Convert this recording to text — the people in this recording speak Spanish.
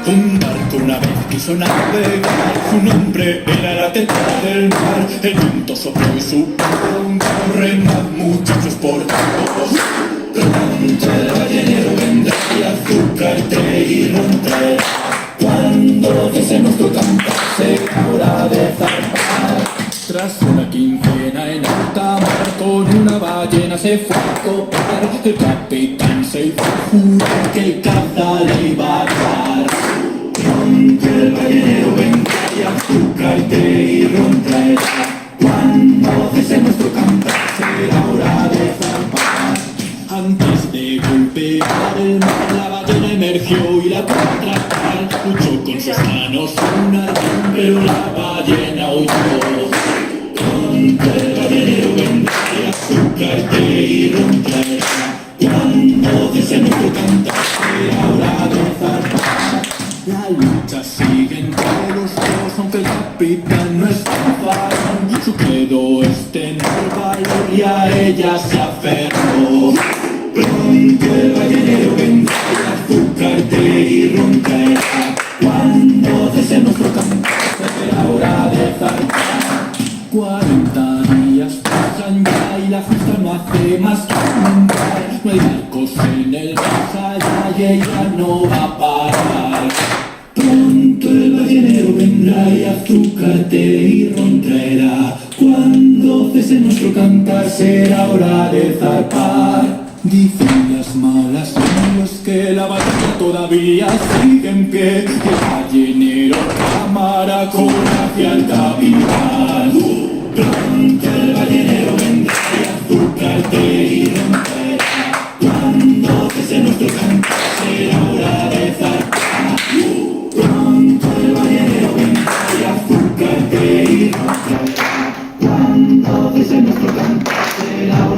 Un barco una vez quiso navegar, su nombre era la teta del mar. El viento sopló y su remar muchachos por todos. Pronto el ballenero vendrá y azúcarte y romperá. Cuando desde nuestro campo será hora de zarpar. Tras una quincena en alta mar, con una ballena se fue a copar. El capitán se hizo jurar que el caza le iba a dar. Pronto el ballenero vendrá y azúcarte y romperá. Cuando desde nuestro campo será hora de zarpar. Antes de golpear el mar, la ballena emergió y la contratar. Luchó con sus manos un arpón, pero la ballena huyó. Pronto el ballenero vendrá y azúcarte y romperá. Cuando desde nuestro canto será hora de zarpar. La lucha sigue entre los dos, aunque el capitán no está farón. Su credo es tener valor y a ella se aferró. Pronto el ballenero vendrá y azúcarte y romperá. Cuando desde nuestro campo será hora de zarpar. 40 días pasan ya y la fiesta no hace más que aumentar. No hay barcos en el más allá y ella no va a parar. Pronto el ballenero vendrá y azúcarte y romperá. Cuando cese nuestro cantar será hora de zarpar. Dicen las malas lenguas que la batalla todavía sigue en pie. El ballenero clamará con hacia el capitán. Pronto el ballenero vendrá y azúcarte y romperá. Cuando cese nuestro canto será hora de zarpar. Pronto el ballenero vendrá y azúcarte y romperá. Cuando cese nuestro canto será hora de zarpar.